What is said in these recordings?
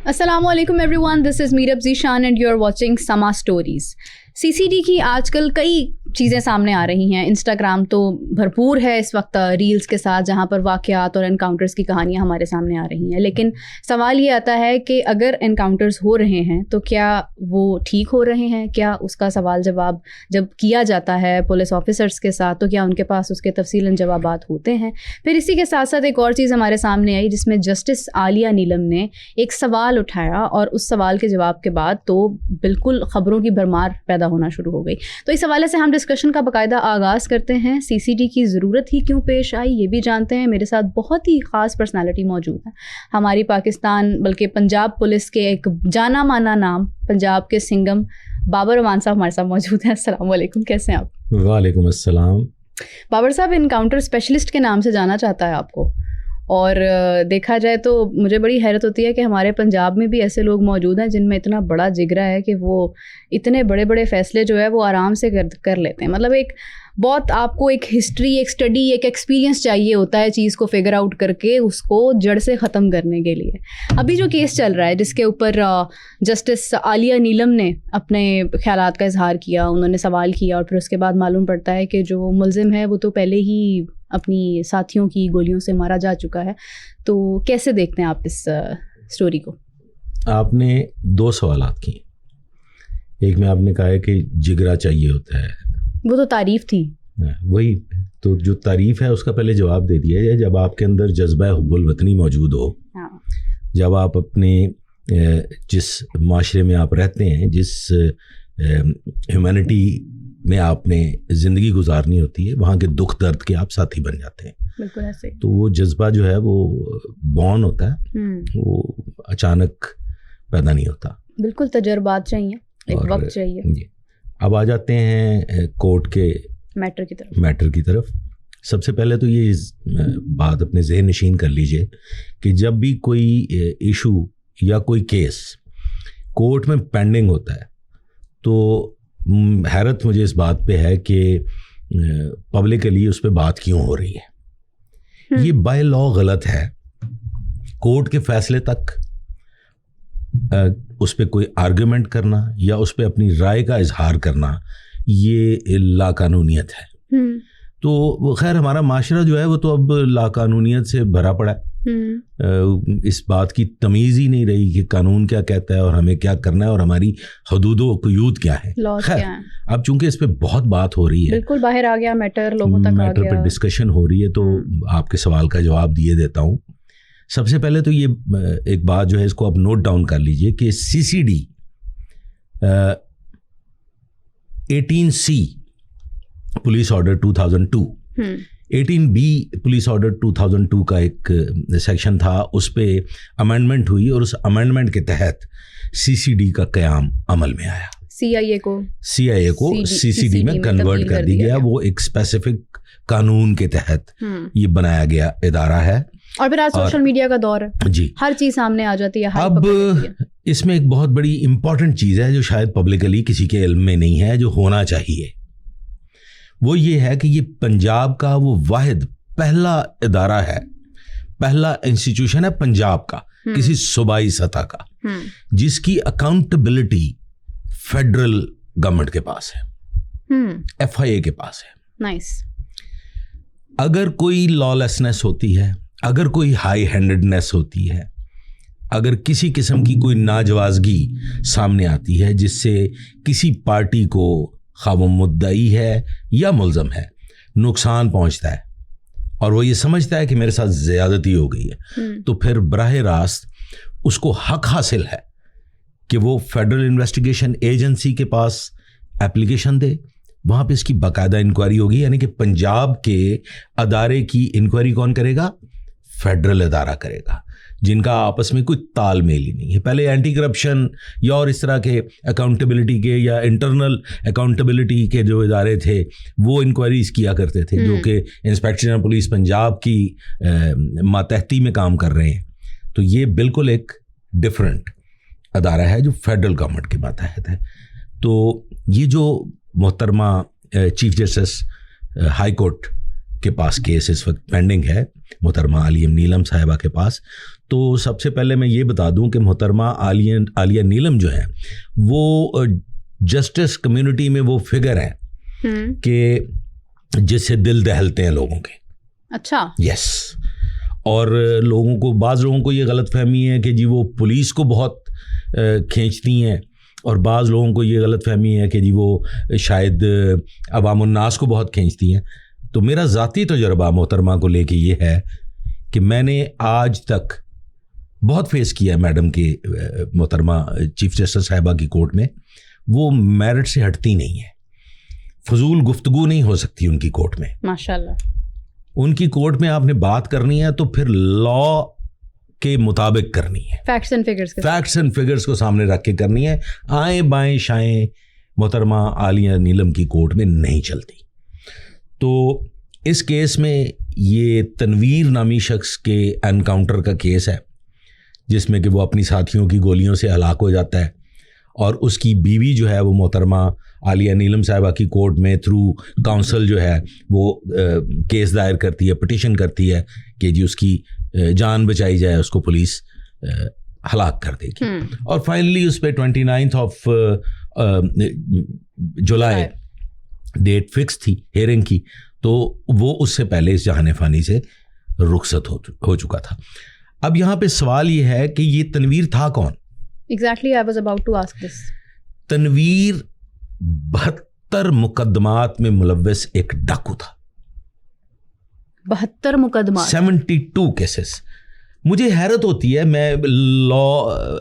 السلام علیکم everyone, this is Mirab Zeeshan and you are watching Samaa stories. C C D کی آج کل کئی چیزیں سامنے آ رہی ہیں. انسٹاگرام تو بھرپور ہے اس وقت ریلز کے ساتھ، جہاں پر واقعات اور انکاؤنٹرز کی کہانیاں ہمارے سامنے آ رہی ہیں. لیکن سوال یہ آتا ہے کہ اگر انکاؤنٹرز ہو رہے ہیں تو کیا وہ ٹھیک ہو رہے ہیں؟ کیا اس کا سوال جواب جب کیا جاتا ہے پولیس آفیسرز کے ساتھ تو کیا ان کے پاس اس کے تفصیلاً جوابات ہوتے ہیں؟ پھر اسی کے ساتھ ساتھ ایک اور چیز ہمارے سامنے آئی جس میں جسٹس عالیہ نیلم نے ایک سوال اٹھایا، اور اس سوال کے جواب کے بعد تو بالکل خبروں کی بھرمار پیدا ہونا شروع ہو گئی. تو اس حوالے سے ہم ڈسکشن کا باقاعدہ آغاز کرتے ہیں. سی سی ڈی کی ضرورت ہی کیوں پیش آئی یہ بھی جانتے ہیں. میرے ساتھ بہت ہی خاص پرسنالٹی موجود ہے. ہماری پاکستان بلکہ پنجاب پولیس کے ایک جانا مانا نام، پنجاب کے سنگم بابر امان صاحب ہمارے ساتھ موجود ہیں. السلام علیکم، کیسے ہیں آپ؟ وعلیکم السلام. بابر صاحب انکاؤنٹر اسپیشلسٹ کے نام سے جانا چاہتا ہے آپ کو، اور دیکھا جائے تو مجھے بڑی حیرت ہوتی ہے کہ ہمارے پنجاب میں بھی ایسے لوگ موجود ہیں جن میں اتنا بڑا جگرا ہے کہ وہ اتنے بڑے بڑے فیصلے جو ہے وہ آرام سے کر لیتے ہیں. مطلب ایک بہت آپ کو ایک ہسٹری، ایک اسٹڈی، ایک ایکسپیرینس چاہیے ہوتا ہے چیز کو فگر آؤٹ کر کے اس کو جڑ سے ختم کرنے کے لیے. ابھی جو کیس چل رہا ہے جس کے اوپر جسٹس عالیہ نیلم نے اپنے خیالات کا اظہار کیا، انہوں نے سوال کیا، اور پھر اس کے بعد معلوم پڑتا ہے کہ جو ملزم ہے وہ تو پہلے ہی اپنی ساتھیوں کی گولیوں سے مارا جا چکا ہے. تو کیسے دیکھتے ہیں آپ اس سٹوری کو؟ آپ نے دو سوالات کیے. ایک میں آپ نے کہا ہے کہ جگرا چاہیے ہوتا ہے، وہ تو تعریف تھی. وہی تو جو تعریف ہے اس کا پہلے جواب دے دیا ہے. جب آپ کے اندر جذبہ حب الوطنی موجود ہو، جب آپ اپنے جس معاشرے میں آپ رہتے ہیں، جس ہیومینٹی میں آپ نے زندگی گزارنی ہوتی ہے، وہاں کے دکھ درد کے آپ ساتھی بن جاتے ہیں. بالکل ایسے. تو وہ جذبہ جو ہے وہ بورن ہوتا ہے، وہ اچانک پیدا نہیں ہوتا. بالکل تجربات چاہیے، ایک وقت چاہیے. اب آ جاتے ہیں کورٹ کے میٹر کی طرف. سب سے پہلے تو یہ بات اپنے ذہن نشین کر لیجئے کہ جب بھی کوئی ایشو یا کوئی کیس کورٹ میں پینڈنگ ہوتا ہے تو حیرت مجھے اس بات پہ ہے کہ پبلکلی اس پہ بات کیوں ہو رہی ہے. یہ بائی لا غلط ہے. کورٹ کے فیصلے تک اس پہ کوئی آرگومنٹ کرنا یا اس پہ اپنی رائے کا اظہار کرنا یہ لا قانونیت ہے. تو خیر ہمارا معاشرہ جو ہے وہ تو اب لا قانونیت سے بھرا پڑا ہے. اس بات کی تمیز ہی نہیں رہی کہ قانون کیا کہتا ہے اور ہمیں کیا کرنا ہے اور ہماری حدود و قیود کیا ہے. خیر اب چونکہ اس پہ بہت بات ہو رہی ہے، بالکل باہر آ گیا میٹر، لوگوں تک آ گیا، میٹر پہ ڈسکشن ہو رہی ہے، تو آپ کے سوال کا جواب دیے دیتا ہوں. سب سے پہلے تو یہ ایک بات جو ہے اس کو آپ نوٹ ڈاؤن کر لیجئے کہ C C D 18C police order 2002، 18B police order 2002 کا ایک سیکشن تھا، اس پہ امینڈمنٹ ہوئی اور اس امینڈمنٹ کے تحت سی سی ڈی کا قیام عمل میں آیا. سی آئی اے کو سی سی ڈی میں کنورٹ کر دی گیا. وہ ایک اسپیسیفک قانون کے تحت یہ بنایا گیا ادارہ ہے. اور پھر آج سوشل میڈیا کا دور ہے، جی ہر چیز سامنے آ جاتی ہے. اب اس میں ایک بہت بڑی امپورٹنٹ چیز ہے جو شاید پبلکلی کسی کے علم میں نہیں ہے، جو ہونا چاہیے. وہ یہ ہے کہ یہ پنجاب کا وہ واحد پہلا ادارہ ہے، پہلا انسٹیٹیوشن ہے پنجاب کا، کسی صوبائی سطح کا، جس کی اکاؤنٹیبلٹی فیڈرل گورنمنٹ کے پاس ہے، ایف آئی اے کے پاس ہے. نائس. اگر کوئی لا لیسنس ہوتی ہے، اگر کوئی ہائی ہینڈڈنیس ہوتی ہے، اگر کسی قسم کی کوئی ناجوازگی سامنے آتی ہے جس سے کسی پارٹی کو خواہ وہ مدعی ہے یا ملزم ہے نقصان پہنچتا ہے اور وہ یہ سمجھتا ہے کہ میرے ساتھ زیادتی ہو گئی ہے، تو پھر براہ راست اس کو حق حاصل ہے کہ وہ فیڈرل انویسٹیگیشن ایجنسی کے پاس اپلیکیشن دے. وہاں پہ اس کی باقاعدہ انکوائری ہوگی. یعنی کہ پنجاب کے ادارے کی انکوائری کون کرے گا؟ فیڈرل ادارہ کرے گا، جن کا آپس میں کوئی تال میل ہی نہیں ہے. پہلے اینٹی کرپشن یا اور اس طرح کے اکاؤنٹیبلٹی کے یا انٹرنل اکاؤنٹیبلٹی کے جو ادارے تھے وہ انکوائریز کیا کرتے تھے، جو کہ انسپیکشن پولیس پنجاب کی ماتحتی میں کام کر رہے ہیں. تو یہ بالکل ایک ڈفرینٹ ادارہ ہے جو فیڈرل گورنمنٹ کے ماتحت ہے. تو یہ جو محترمہ چیف جسٹس ہائی کورٹ کے پاس کیس اس وقت پینڈنگ ہے، محترمہ عالیہ نیلم صاحبہ کے پاس، تو سب سے پہلے میں یہ بتا دوں کہ محترمہ عالیہ نیلم جو ہیں وہ جسٹس کمیونٹی میں وہ فگر ہیں کہ جس سے دل دہلتے ہیں لوگوں کے. اچھا. یس. اور بعض لوگوں کو یہ غلط فہمی ہے کہ جی وہ پولیس کو بہت کھینچتی ہیں, اور بعض لوگوں کو یہ غلط فہمی ہے کہ جی وہ شاید عوام الناس کو بہت کھینچتی ہیں. تو میرا ذاتی تجربہ محترمہ کو لے کے یہ ہے کہ میں نے آج تک بہت فیس کیا ہے میڈم کے, محترمہ چیف جسٹس صاحبہ کی کورٹ میں. وہ میرٹ سے ہٹتی نہیں ہے, فضول گفتگو نہیں ہو سکتی ان کی کورٹ میں. ماشاءاللہ. ان کی کورٹ میں آپ نے بات کرنی ہے تو پھر لا کے مطابق کرنی ہے, فیکٹس اینڈ فگرز کو سامنے رکھ کے کرنی ہے. آئیں بائیں شائیں محترمہ عالیہ نیلم کی کورٹ میں نہیں چلتی. تو اس کیس میں یہ تنویر نامی شخص کے انکاؤنٹر کا کیس ہے, جس میں کہ وہ اپنی ساتھیوں کی گولیوں سے ہلاک ہو جاتا ہے, اور اس کی بیوی جو ہے وہ محترمہ عالیہ نیلم صاحبہ کی کورٹ میں تھرو کاؤنسل جو ہے وہ کیس دائر کرتی ہے, پٹیشن کرتی ہے کہ جی اس کی جان بچائی جائے, اس کو پولیس ہلاک کر دے گی. اور فائنلی اس پہ 29 جولائی ڈیٹ فکس تھی ہیئرنگ کی, تو وہ اس سے پہلے اس جہان فانی سے رخصت ہو چکا تھا. اب یہاں پہ سوال یہ ہے کہ یہ تنویر تھا کون؟ Exactly, I was about to ask this. Tanveer 72 مقدمات میں ملوث ایک ڈاکو تھا. 72 مقدمات, 72 کیسز. مجھے حیرت ہوتی ہے, میں لا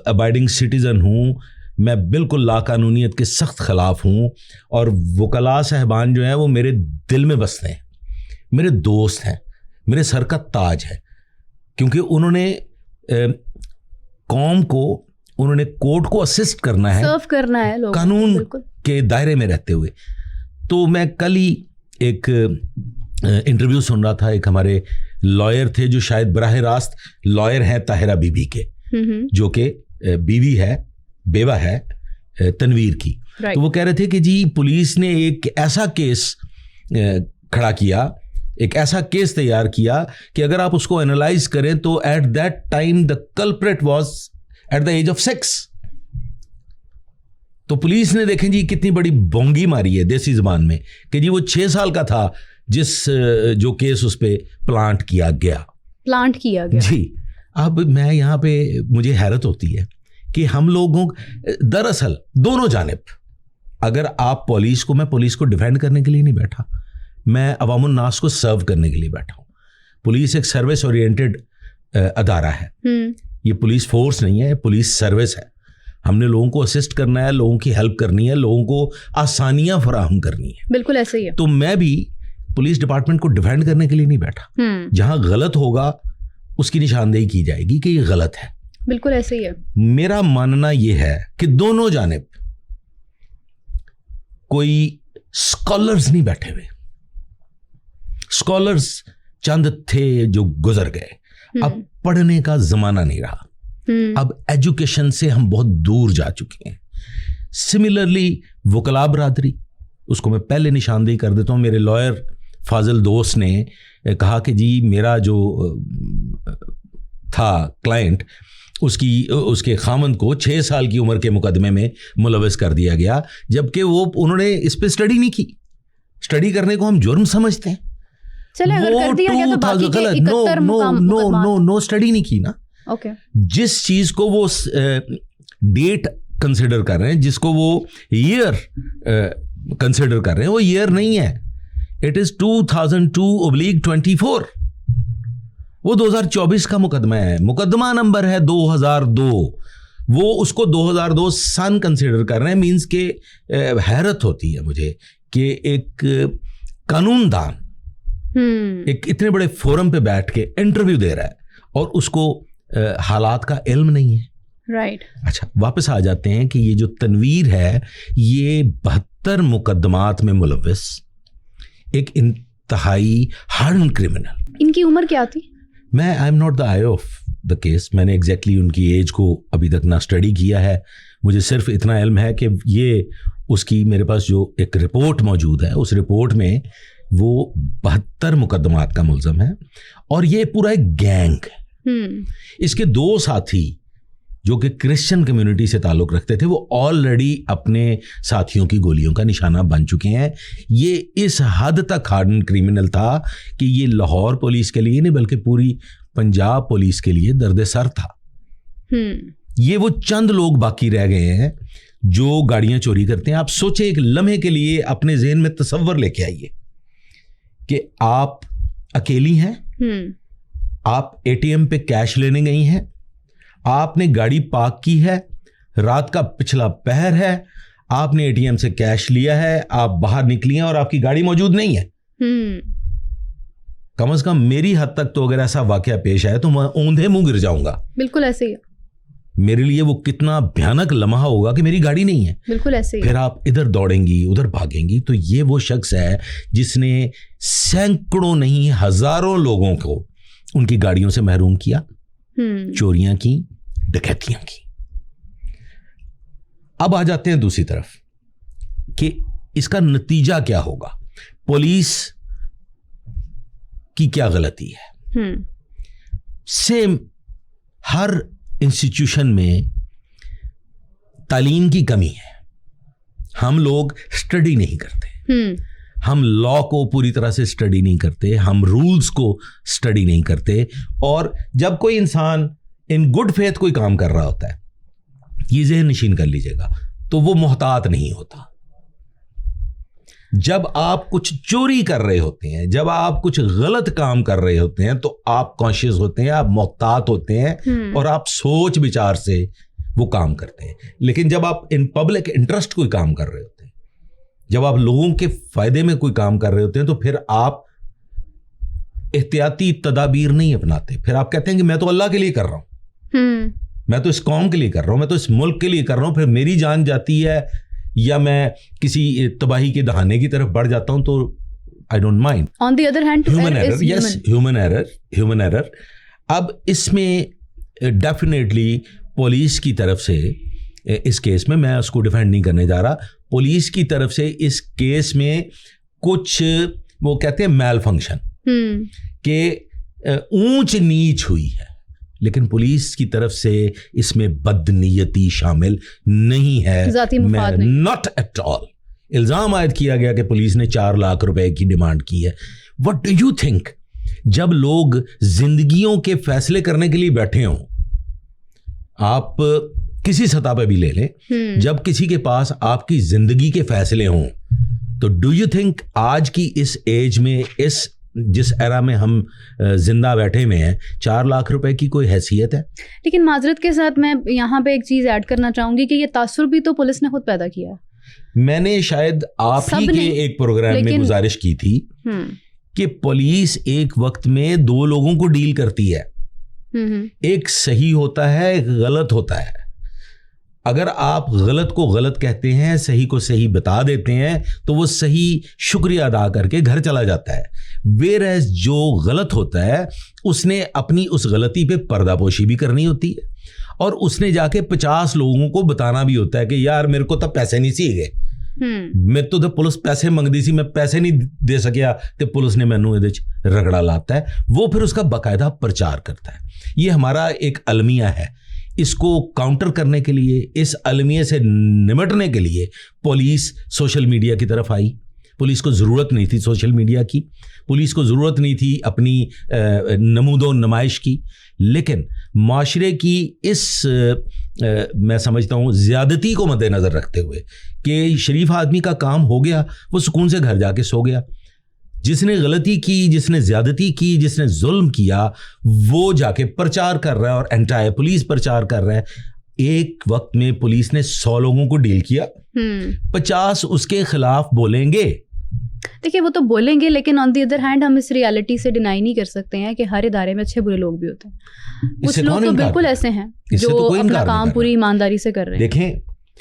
ابائڈنگ سٹیزن ہوں, میں بالکل لا قانونیت کے سخت خلاف ہوں, اور وکلاء صاحبان جو ہیں وہ میرے دل میں بستے ہیں, میرے دوست ہیں, میرے سر کا تاج ہے, کیونکہ انہوں نے قوم کو, انہوں نے کورٹ کو اسسٹ کرنا ہے, سرو کرنا ہے قانون کے دائرے میں رہتے ہوئے. تو میں کل ہی ایک انٹرویو سن رہا تھا, ایک ہمارے لائر تھے جو شاید براہ راست لائر ہیں طاہرہ بی بی کے, جو کہ بیوی ہے, بیوہ ہے تنویر کی. تو وہ کہہ رہے تھے کہ جی پولیس نے ایک ایسا کیس کھڑا کیا, ایک ایسا کیس تیار کیا کہ اگر آپ اس کو انالائز کریں تو at that time the culprit was at the age of 6. تو پولیس نے دیکھیں جی کتنی بڑی بونگی ماری ہے دیسی زبان میں کہ جی وہ 6 سال کا تھا جو کیس اس پہ پلانٹ کیا گیا جی. اب میں یہاں پہ مجھے حیرت ہوتی ہے کہ ہم لوگوں دراصل دونوں جانب, اگر آپ پولیس کو, میں پولیس کو ڈیفینڈ کرنے کے لیے نہیں بیٹھا, میں عوام الناس کو سرو کرنے کے لیے بیٹھا ہوں. پولیس ایک سروس اورینٹڈ ادارہ ہے, یہ پولیس فورس نہیں ہے, پولیس سروس ہے. ہم نے لوگوں کو اسسٹ کرنا ہے, لوگوں کی ہیلپ کرنی ہے, لوگوں کو آسانیاں فراہم کرنی ہے. بالکل ایسے ہی ہے. تو میں بھی پولیس ڈپارٹمنٹ کو ڈیفینڈ کرنے کے لیے نہیں بیٹھا, جہاں غلط ہوگا اس کی نشاندہی کی جائے گی کہ یہ غلط ہے. بالکل ایسے ہی ہے. میرا ماننا یہ ہے کہ دونوں جانب کوئی اسکالرز نہیں بیٹھے ہوئے. اسکالرز چند تھے جو گزر گئے, اب پڑھنے کا زمانہ نہیں رہا, اب ایجوکیشن سے ہم بہت دور جا چکے ہیں. سملرلی وکلاء برادری, اس کو میں پہلے نشاندہی کر دیتا ہوں. میرے لائر فاضل دوست نے کہا کہ جی میرا جو تھا کلائنٹ, اس کے خامند کو 6 سال کی عمر کے مقدمے میں ملوث کر دیا گیا, جبکہ انہوں نے اس پہ اسٹڈی نہیں کی. اسٹڈی کرنے کو ہم جرم سمجھتے ہیں. نو اسٹڈی نہیں کی نا. جس چیز کو وہ ڈیٹ کنسیڈر کر رہے ہیں, جس کو وہ ایئر کنسیڈر کر رہے ہیں, وہ ایئر نہیں ہے. It is 2002/24. وہ 2024 کا مقدمہ ہے, مقدمہ نمبر ہے 2002. وہ اس کو 2002 سن کنسیڈر کر رہے ہیں. مینس کہ حیرت ہوتی ہے مجھے کہ ایک قانون دان ایک اتنے بڑے فورم پہ بیٹھ کے انٹرویو دے رہا ہے اور اس کو حالات کا علم نہیں ہے. رائٹ. اچھا, واپس آ جاتے ہیں کہ یہ جو تنویر ہے یہ 72 مقدمات میں ملوث ایک انتہائی ہارڈ کرمنل. ان کی عمر کیا تھی؟ میں I am not the I of the case. میں نے ایگزیکٹلی ان کی ایج کو ابھی تک نہ اسٹڈی کیا ہے. مجھے صرف اتنا علم ہے کہ یہ اس کی میرے پاس جو ایک رپورٹ موجود ہے, اس رپورٹ میں وہ 72 مقدمات کا ملزم ہے, اور یہ پورا ایک گینگ ہے. اس کے 2 ساتھی جو کہ کرسچن کمیونٹی سے تعلق رکھتے تھے وہ آلریڈی اپنے ساتھیوں کی گولیوں کا نشانہ بن چکے ہیں. یہ اس حد تک ہارڈن کرمنل تھا کہ یہ لاہور پولیس کے لیے نہیں بلکہ پوری پنجاب پولیس کے لیے درد سر تھا. یہ وہ چند لوگ باقی رہ گئے ہیں جو گاڑیاں چوری کرتے ہیں. آپ سوچیں ایک لمحے کے لیے اپنے ذہن میں تصور لے کے آئیے کہ آپ اکیلی ہیں, آپ ATM پہ کیش لینے گئی ہیں, آپ نے گاڑی پارک کی ہے, رات کا پچھلا پہر ہے, آپ نے ATM سے کیش لیا ہے, آپ باہر نکلی ہیں اور آپ کی گاڑی موجود نہیں ہے. کم از کم میری حد تک تو اگر ایسا واقعہ پیش آئے تو میں اوندھے منہ گر جاؤں گا. بالکل ایسے ہی. میرے لیے وہ کتنا بھیانک لمحہ ہوگا کہ میری گاڑی نہیں ہے. بالکل ایسے ہی. پھر آپ ادھر دوڑیں گی ادھر بھاگیں گی. تو یہ وہ شخص ہے جس نے سینکڑوں نہیں ہزاروں لوگوں کو ان کی گاڑیوں سے محروم کیا, چوریاں کی, ڈکیتیاں کی. اب آ جاتے ہیں دوسری طرف کہ اس کا نتیجہ کیا ہوگا. پولیس کی کیا غلطی ہے. سیم ہر انسٹیٹیوشن میں تعلیم کی کمی ہے. ہم لوگ اسٹڈی نہیں کرتے, ہم لا کو پوری طرح سے اسٹڈی نہیں کرتے, ہم رولز کو اسٹڈی نہیں کرتے. اور جب کوئی انسان ان گڈ فیتھ کوئی کام کر رہا ہوتا ہے, یہ ذہن نشین کر لیجیے گا, تو وہ محتاط نہیں ہوتا. جب آپ کچھ چوری کر رہے ہوتے ہیں, جب آپ کچھ غلط کام کر رہے ہوتے ہیں تو آپ کانشیس ہوتے ہیں, آپ محتاط ہوتے ہیں اور آپ سوچ بچار سے وہ کام کرتے ہیں. لیکن جب آپ ان پبلک انٹرسٹ کوئی کام کر رہے ہوتے ہیں, جب آپ لوگوں کے فائدے میں کوئی کام کر رہے ہوتے ہیں, تو پھر آپ احتیاطی تدابیر نہیں اپناتے. پھر آپ کہتے ہیں کہ میں تو اللہ کے لیے کر رہا ہوں, میں تو اس قوم کے لیے کر رہا ہوں, میں تو اس ملک کے لیے کر رہا ہوں. پھر میری جان جاتی ہے یا میں کسی تباہی کے دہانے کی طرف بڑھ جاتا ہوں تو I don't mind. On the other hand, human error, yes, human error. اب اس میں ڈیفینیٹلی پولیس کی طرف سے اس کیس میں اس کو ڈیفینڈ نہیں کرنے جا رہا. پولیس کی طرف سے اس کیس میں کچھ وہ کہتے ہیں میل فنکشن کہ اونچ نیچ ہوئی ہے, لیکن پولیس کی طرف سے اس میں بد نیتی شامل نہیں ہے. Not at all. الزام عائد کیا گیا کہ پولیس نے 4 لاکھ روپے کی ڈیمانڈ کی ہے. وٹ ڈو یو تھنک جب لوگ زندگیوں کے فیصلے کرنے کے لیے بیٹھے ہوں, آپ کسی سطح پہ بھی لے لیں, جب کسی کے پاس آپ کی زندگی کے فیصلے ہوں, تو ڈو یو تھنک آج کی اس ایج میں, اس جس ایرا میں ہم زندہ بیٹھے ہوئے ہیں, 4 لاکھ روپے کی کوئی حیثیت ہے؟ لیکن معذرت کے ساتھ میں یہاں پہ ایک چیز ایڈ کرنا چاہوں گی کہ یہ تاثر بھی تو پولیس نے خود پیدا کیا. میں نے شاید آپ ہی کے ایک پروگرام میں گزارش کی تھی کہ پولیس ایک وقت میں 2 لوگوں کو ڈیل کرتی ہے, ایک صحیح ہوتا ہے ایک غلط ہوتا ہے. اگر آپ غلط کو غلط کہتے ہیں, صحیح کو صحیح بتا دیتے ہیں, تو وہ صحیح شکریہ ادا کر کے گھر چلا جاتا ہے. ویئرز جو غلط ہوتا ہے اس نے اپنی اس غلطی پہ پردہ پوشی بھی کرنی ہوتی ہے, اور اس نے جا کے 50 لوگوں کو بتانا بھی ہوتا ہے کہ یار میرے کو تو پیسے نہیں سی گئے, میں تو پولیس پیسے منگتی سی, میں پیسے نہیں دے سکیا تو پولیس نے مینوں یہ رگڑا لاتا ہے. وہ پھر اس کا باقاعدہ پرچار کرتا ہے. یہ ہمارا ایک المیہ ہے. اس کو کاؤنٹر کرنے کے لیے, اس المیے سے نمٹنے کے لیے پولیس سوشل میڈیا کی طرف آئی. پولیس کو ضرورت نہیں تھی سوشل میڈیا کی, پولیس کو ضرورت نہیں تھی اپنی نمود و نمائش کی, لیکن معاشرے کی اس میں سمجھتا ہوں زیادتی کو مد نظر رکھتے ہوئے کہ شریف آدمی کا کام ہو گیا, وہ سکون سے گھر جا کے سو گیا. جس نے غلطی کی, جس نے زیادتی کی, جس نے ظلم کیا, وہ جا کے پرچار کر رہا ہے اور انٹائر پولیس پرچار کر رہا ہے. ایک وقت میں پولیس نے 100 لوگوں کو ڈیل کیا, 50 اس کے خلاف بولیں گے. دیکھیے وہ تو بولیں گے, لیکن آن دی ادر ہینڈ ہم اس ریالٹی سے ڈینائی نہیں کر سکتے ہیں کہ ہر ادارے میں اچھے برے لوگ بھی ہوتے ہیں. کچھ لوگ تو بالکل ایسے ہیں جو اپنا کام پوری ایمانداری سے کر رہے ہیں. دیکھیں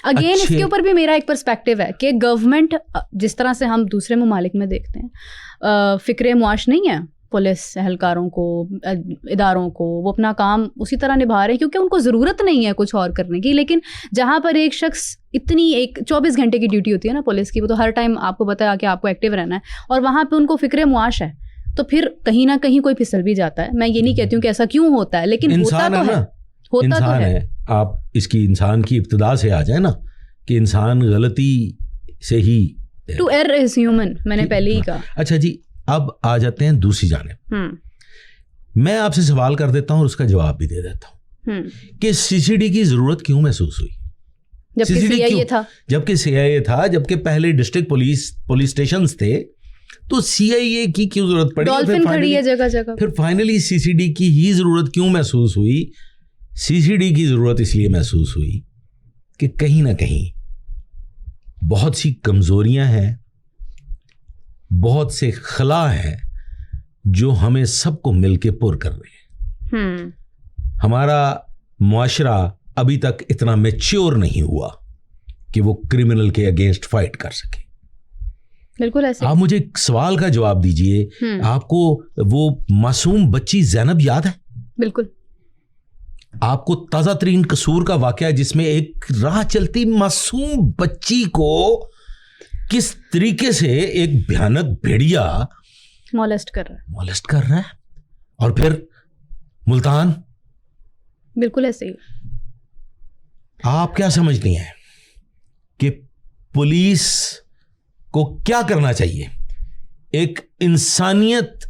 اگین اس کے اوپر بھی میرا ایک پرسپیکٹیو ہے کہ گورنمنٹ جس طرح سے ہم دوسرے ممالک میں دیکھتے ہیں, فکر معاش نہیں ہے پولیس اہلکاروں کو, اداروں کو, وہ اپنا کام اسی طرح نبھا رہے ہیں کیونکہ ان کو ضرورت نہیں ہے کچھ اور کرنے کی. لیکن جہاں پر ایک شخص اتنی 24 گھنٹے کی ڈیوٹی ہوتی ہے نا پولیس کی, وہ تو ہر ٹائم آپ کو بتایا کہ آپ کو ایکٹیو رہنا ہے, اور وہاں پہ ان کو فکر معاش ہے, تو پھر کہیں نہ کہیں کوئی پھسل بھی جاتا ہے. میں یہ نہیں کہتی ہوں کہ ایسا کیوں ہوتا ہے, لیکن ہوتا تو ہے, ہوتا تو ہے. آپ اس کی انسان کی ابتدا سے آ جائیں نا کہ انسان غلطی سے ہی, ٹو ایرر از ہیومن, میں نے پہلے ہی کہا. اچھا جی, اب آ جاتے ہیں دوسری جانب. میں آپ سے سوال کر دیتا ہوں اور اس کا جواب بھی دے دیتا ہوں کہ سی سی ڈی کی ضرورت کیوں محسوس ہوئی جبکہ سی آئی اے تھا, جبکہ سی آئی اے تھا, جبکہ پہلے ڈسٹرکٹ پولیس اسٹیشنز تھے, تو سی آئی اے کی کیوں ضرورت پڑی؟ ڈالفن کھڑی ہے جگہ جگہ. پھر فائنلی سی سی ڈی کی ہی ضرورت کیوں محسوس ہوئی؟ سی سی ڈی کی ضرورت اس لیے محسوس ہوئی کہ کہیں نہ کہیں بہت سی کمزوریاں ہیں, بہت سے خلا ہیں جو ہمیں سب کو مل کے پر کر رہے ہیں. ہمارا معاشرہ ابھی تک اتنا میچور نہیں ہوا کہ وہ کرمنل کے اگینسٹ فائٹ کر سکے. بالکل ایسے. آپ مجھے ایک سوال کا جواب دیجئے, آپ کو وہ معصوم بچی زینب یاد ہے؟ بالکل. آپ کو تازہ ترین قصور کا واقعہ جس میں ایک راہ چلتی معصوم بچی کو کس طریقے سے ایک بھیانک بھیڑیا مولسٹ کر رہا ہے, اور پھر ملتان. بالکل ایسے ہی. آپ کیا سمجھتی ہیں کہ پولیس کو کیا کرنا چاہیے؟ ایک انسانیت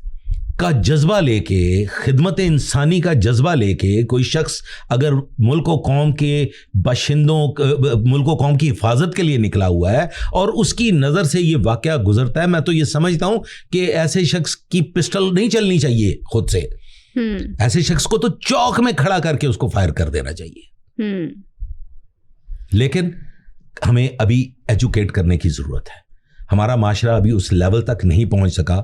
کا جذبہ لے کے, خدمت انسانی کا جذبہ لے کے کوئی شخص اگر ملک و قوم کے باشندوں, ملک و قوم کی حفاظت کے لیے نکلا ہوا ہے اور اس کی نظر سے یہ واقعہ گزرتا ہے, میں تو یہ سمجھتا ہوں کہ ایسے شخص کی پسٹل نہیں چلنی چاہیے خود سے. ایسے شخص کو تو چوک میں کھڑا کر کے اس کو فائر کر دینا چاہیے. لیکن ہمیں ابھی ایجوکیٹ کرنے کی ضرورت ہے. ہمارا معاشرہ ابھی اس لیول تک نہیں پہنچ سکا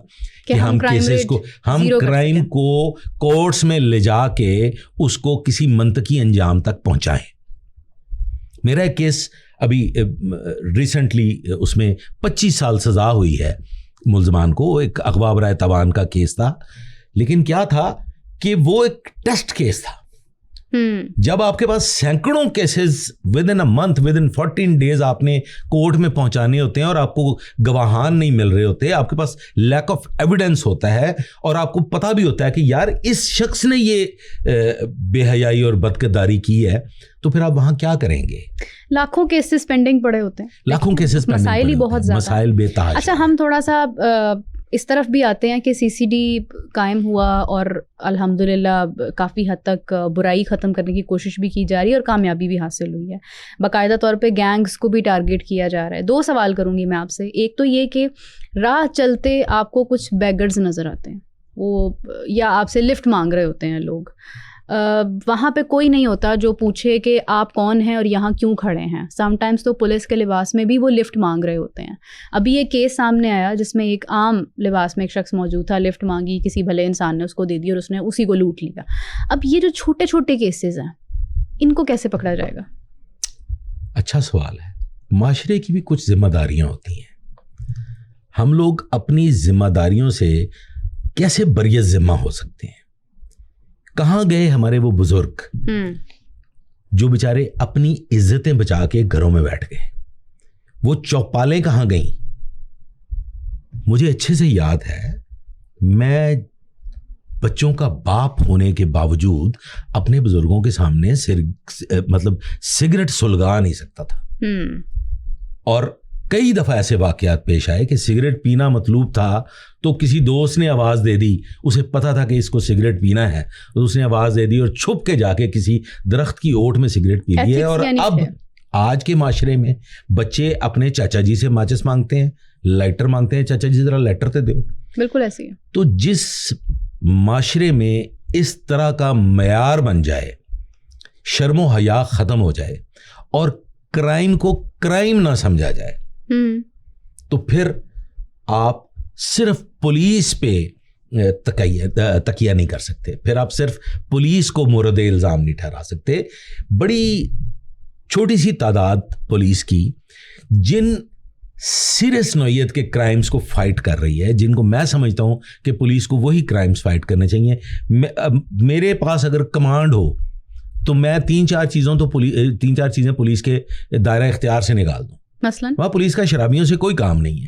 کہ ہم کیسز کو, ہم کرائم کو کورٹس میں لے جا کے اس کو کسی منطقی انجام تک پہنچائیں. میرا ایک کیس ابھی ریسنٹلی, اس میں 25 سال سزا ہوئی ہے ملزمان کو, ایک اغوا برائے تاوان کا کیس تھا. لیکن کیا تھا کہ وہ ایک ٹیسٹ کیس تھا. جب آپ کے پاس سینکڑوں cases with in a month, with in 14 days آپ نے کورٹ میں پہنچانے ہوتے ہیں اور آپ کو گواہان نہیں مل رہے ہوتے, آپ کے پاس لیک آف ایویڈنس ہوتا ہے اور آپ کو پتا بھی ہوتا ہے کہ یار اس شخص نے یہ بے حیائی اور بدکرداری کی ہے, تو پھر آپ وہاں کیا کریں گے؟ لاکھوں کیسز پینڈنگ پڑے ہوتے ہیں, لاکھوں کیسز, مسائل ہی بہت زیادہ, مسائل بے تحاشا. اچھا, ہم تھوڑا سا اس طرف بھی آتے ہیں کہ سی سی ڈی قائم ہوا اور الحمدللہ کافی حد تک برائی ختم کرنے کی کوشش بھی کی جا رہی ہے اور کامیابی بھی حاصل ہوئی ہے. باقاعدہ طور پہ گینگز کو بھی ٹارگیٹ کیا جا رہا ہے. 2 سوال کروں گی میں آپ سے. ایک تو یہ کہ راہ چلتے آپ کو کچھ بیگرز نظر آتے ہیں, وہ یا آپ سے لفٹ مانگ رہے ہوتے ہیں لوگ, وہاں پہ کوئی نہیں ہوتا جو پوچھے کہ آپ کون ہیں اور یہاں کیوں کھڑے ہیں. سم ٹائمز تو پولیس کے لباس میں بھی وہ لفٹ مانگ رہے ہوتے ہیں. ابھی یہ کیس سامنے آیا جس میں ایک عام لباس میں ایک شخص موجود تھا, لفٹ مانگی, کسی بھلے انسان نے اس کو دے دی اور اس نے اسی کو لوٹ لیا. اب یہ جو چھوٹے چھوٹے کیسز ہیں, ان کو کیسے پکڑا جائے گا؟ اچھا سوال ہے. معاشرے کی بھی کچھ ذمہ داریاں ہوتی ہیں. ہم لوگ اپنی ذمہ داریوں سے کیسے بریت ذمہ ہو سکتے ہیں؟ کہاں گئے ہمارے وہ بزرگ جو بیچارے اپنی عزتیں بچا کے گھروں میں بیٹھ گئے؟ وہ چوپالیں کہاں گئیں؟ مجھے اچھے سے یاد ہے, میں بچوں کا باپ ہونے کے باوجود اپنے بزرگوں کے سامنے سگریٹ سلگا نہیں سکتا تھا. اور کئی دفعہ ایسے واقعات پیش آئے کہ سگریٹ پینا مطلوب تھا تو کسی دوست نے آواز دے دی, اسے پتا تھا کہ اس کو سگریٹ پینا ہے, اس نے آواز دے دی اور چھپ کے جا کے کسی درخت کی اوٹ میں سگریٹ پی لی ہے. اور اب آج کے معاشرے میں بچے اپنے چاچا جی سے ماچس مانگتے ہیں, لائٹر مانگتے ہیں, چاچا جی ذرا لائٹر تے دو. بالکل ایسے ہی. تو جس معاشرے میں اس طرح کا معیار بن جائے, شرم و حیا ختم ہو جائے اور کرائم کو کرائم نہ سمجھا جائے, تو پھر آپ صرف پولیس پہ تکیہ نہیں کر سکتے, پھر آپ صرف پولیس کو مورد الزام نہیں ٹھہرا سکتے. بڑی چھوٹی سی تعداد پولیس کی جن سیریس نوعیت کے کرائمز کو فائٹ کر رہی ہے, جن کو میں سمجھتا ہوں کہ پولیس کو وہی کرائمز فائٹ کرنے چاہیے. میرے پاس اگر کمانڈ ہو تو میں 3-4 چیزیں پولیس کے دائرہ اختیار سے نکال دوں. مثلاً وہاں پولیس کا شرابیوں سے کوئی کام نہیں ہے,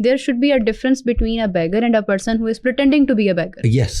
there should be a difference between a beggar and a person who is pretending to be a beggar. Yes.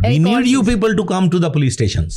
We need you people to come to the police stations.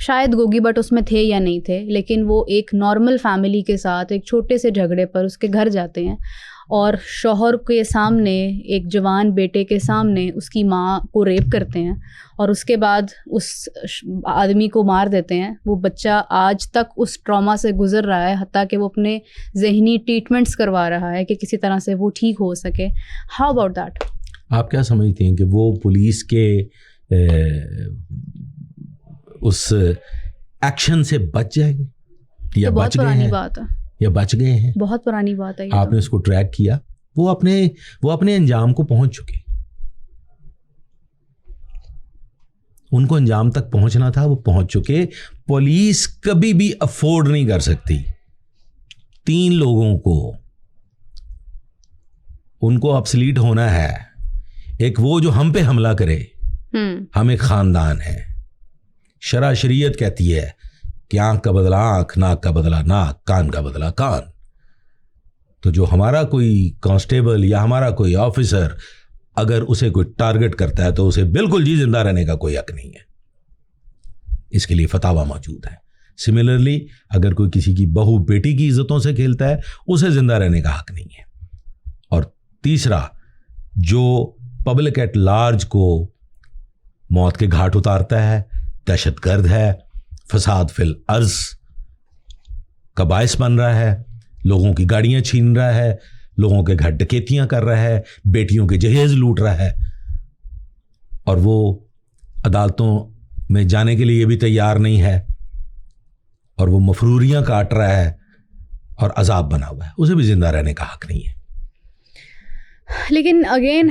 شاید گوگی بٹ اس میں تھے یا نہیں تھے, لیکن وہ ایک نارمل فیملی کے ساتھ ایک چھوٹے سے جھگڑے پر اس کے گھر جاتے ہیں اور شوہر کے سامنے, ایک جوان بیٹے کے سامنے اس کی ماں کو ریپ کرتے ہیں اور اس کے بعد اس آدمی کو مار دیتے ہیں. وہ بچہ آج تک اس ٹراما سے گزر رہا ہے, حتیٰ کہ وہ اپنے ذہنی ٹریٹمنٹس کروا رہا ہے کہ کسی طرح سے وہ ٹھیک ہو سکے. How about that? آپ کیا سمجھتے ہیں کہ وہ پولیس کے اس ایکشن سے بچ جائیں گے یا بچ گئے ہیں؟ بات ہے, یا بچ گئے ہیں؟ بہت پرانی بات ہے. آپ نے اس کو ٹریک کیا, وہ اپنے انجام کو پہنچ چکے, ان کو انجام تک پہنچنا تھا, وہ پہنچ چکے. پولیس کبھی بھی افورڈ نہیں کر سکتی 3 لوگوں کو, ان کو ابسلیٹ ہونا ہے. ایک وہ جو ہم پہ حملہ کرے, ہم ایک خاندان ہے, شرع شریعت کہتی ہے کہ آنکھ کا بدلہ آنکھ, ناک کا بدلہ ناک, کان کا بدلہ کان. تو جو ہمارا کوئی کانسٹیبل یا ہمارا کوئی آفیسر اگر اسے کوئی ٹارگٹ کرتا ہے تو اسے بالکل جی زندہ رہنے کا کوئی حق نہیں ہے, اس کے لیے فتاوی موجود ہے. سملرلی اگر کوئی کسی کی بہو بیٹی کی عزتوں سے کھیلتا ہے اسے زندہ رہنے کا حق نہیں ہے. اور تیسرا, جو پبلک ایٹ لارج کو موت کے گھاٹ اتارتا ہے, دہشت گرد ہے, فساد فی الارض کا باعث بن رہا ہے, لوگوں کی گاڑیاں چھین رہا ہے, لوگوں کے گھر ڈکیتیاں کر رہا ہے, بیٹیوں کے جہیز لوٹ رہا ہے, اور وہ عدالتوں میں جانے کے لیے بھی تیار نہیں ہے, اور وہ مفروریاں کاٹ رہا ہے اور عذاب بنا ہوا ہے, اسے بھی زندہ رہنے کا حق نہیں ہے. لیکن اگین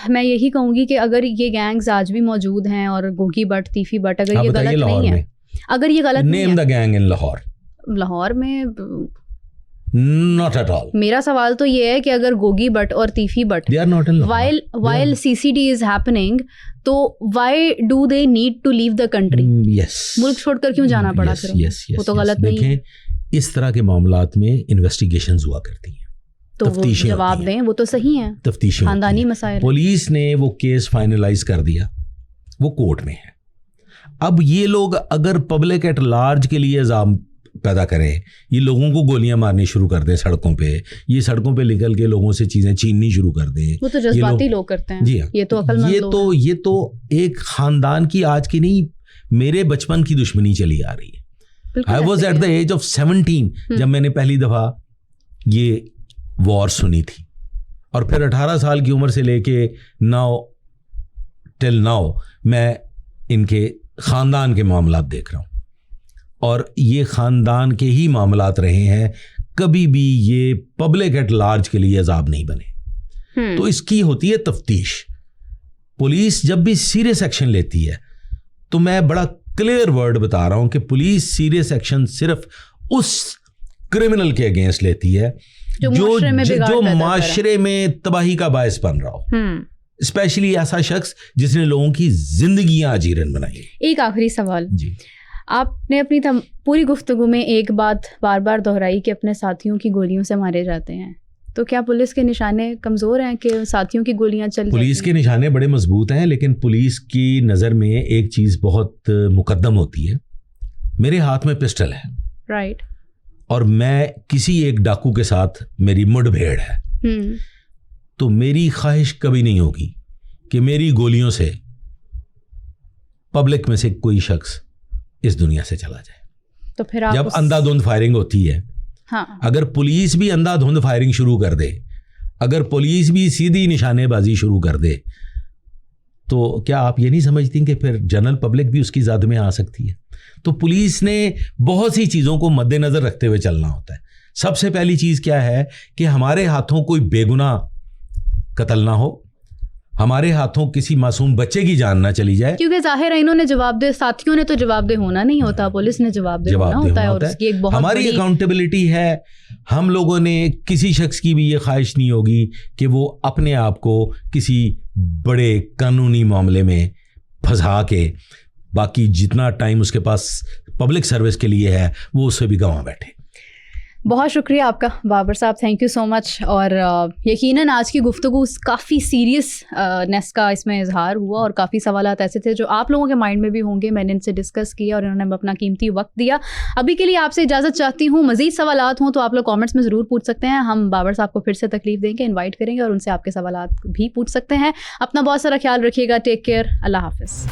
میں یہی کہوں گی کہ اگر یہ گینگز آج بھی موجود ہیں اور گوگی بٹ, تیفی بٹ, اگر یہ غلط نہیں ہے, اگر یہ غلط نہیں ہے, نیم دا گینگ ان لاہور. لاہور میں not at all. میرا سوال تو یہ ہے کہ اگر گوگی بٹ اور تیفی but they are not in Lahore while CCD is happening, تو why do they need to leave the country? yes, ملک چھوڑ کر کیوں جانا پڑا پھر؟ وہ تو غلط نہیں ہے. دیکھیں اس طرح کے معاملات میں انویسٹیگیشنز ہوا کرتی ہیں, تو وہ جواب دیں, وہ تو صحیح ہیں, تفتیشیں, خاندانی مسائل. پولیس نے وہ کیس فائنلائز کر دیا, وہ کورٹ میں ہے. اب یہ لوگ اگر پبلک ایٹ لارج کے لیے عذاب پیدا کریں, یہ لوگوں کو گولیاں مارنی شروع کر دیں سڑکوں پہ, یہ سڑکوں پہ نکل کے لوگوں سے چیزیں چھیننی شروع کر دیں, وہ تو جذباتی لوگ کرتے ہیں. جی ہاں, یہ تو عقل مند لوگ ہیں. یہ تو ایک خاندان کی آج کی نہیں, میرے بچپن کی دشمنی چلی آ رہی ہے. I was at the age of 17 جب میں نے پہلی دفعہ یہ وار سنی تھی, اور پھر 18 سال کی عمر سے لے کے ٹل ناؤ میں ان کے خاندان کے معاملات دیکھ رہا ہوں, اور یہ خاندان کے ہی معاملات رہے ہیں, کبھی بھی یہ پبلک ایٹ لارج کے لیے عذاب نہیں بنے. تو اس کی ہوتی ہے تفتیش. پولیس جب بھی سیریس ایکشن لیتی ہے, تو میں بڑا کلیئر ورڈ بتا رہا ہوں کہ پولیس سیریس ایکشن صرف اس کرمنل کے اگینسٹ لیتی ہے جو معاشرے میں تباہی کا باعث بن رہا ہو, اسپیشلی ایسا شخص جس نے لوگوں کی زندگیاں اجیرن بنائی. ایک آخری سوال, جی, آپ نے اپنی پوری گفتگو میں ایک بات بار بار دہرائی کہ اپنے ساتھیوں کی گولیوں سے مارے جاتے ہیں, تو کیا پولیس کے نشانے کمزور ہیں کہ ساتھیوں کی گولیاں چل؟ پولیس کے نشانے بڑے مضبوط ہیں, لیکن پولیس کی نظر میں ایک چیز بہت مقدم ہوتی ہے. میرے ہاتھ میں پسٹل ہے, رائٹ, اور میں کسی ایک ڈاکو کے ساتھ میری مڈ بھیڑ ہے, تو میری خواہش کبھی نہیں ہوگی کہ میری گولیوں سے پبلک میں سے کوئی شخص اس دنیا سے چلا جائے. تو پھر جب اندھا دھند فائرنگ ہوتی ہے, اگر پولیس بھی اندھا دھند فائرنگ شروع کر دے, اگر پولیس بھی سیدھی نشانے بازی شروع کر دے, تو کیا آپ یہ نہیں سمجھتی کہ پھر جنرل پبلک بھی اس کی زد میں آ سکتی ہے؟ تو پولیس نے بہت سی چیزوں کو مد نظر رکھتے ہوئے چلنا ہوتا ہے. سب سے پہلی چیز کیا ہے کہ ہمارے ہاتھوں کوئی بے گناہ قتل نہ ہو, ہمارے ہاتھوں کسی معصوم بچے کی جان نہ چلی جائے, کیونکہ ظاہر ہے انہوں نے جواب دہ, ساتھیوں نے تو جواب دہ ہونا نہیں ہوتا, پولیس نے جواب دہ ہونا ہوتا ہے, اور اس کی ایک بہت ہماری اکاؤنٹیبلٹی ہے. ہم لوگوں نے کسی شخص کی بھی یہ خواہش نہیں ہوگی کہ وہ اپنے آپ کو کسی بڑے قانونی معاملے میں پھنسا کے باقی جتنا ٹائم اس کے پاس پبلک سروس کے لیے ہے وہ اس سے بھی گنوا بیٹھے. بہت شکریہ آپ کا بابر صاحب, تھینک یو سو مچ. اور یقیناً آج کی گفتگو کافی سیریس نیس کا اس میں اظہار ہوا, اور کافی سوالات ایسے تھے جو آپ لوگوں کے مائنڈ میں بھی ہوں گے. میں نے ان سے ڈسکس کیا اور انہوں نے اپنا قیمتی وقت دیا. ابھی کے لیے آپ سے اجازت چاہتی ہوں. مزید سوالات ہوں تو آپ لوگ کامنٹس میں ضرور پوچھ سکتے ہیں. ہم بابر صاحب کو پھر سے تکلیف دیں گے, انوائٹ کریں گے اور ان سے آپ کے سوالات بھی پوچھ سکتے ہیں. اپنا بہت سارا خیال رکھیے گا. Take care. اللہ حافظ.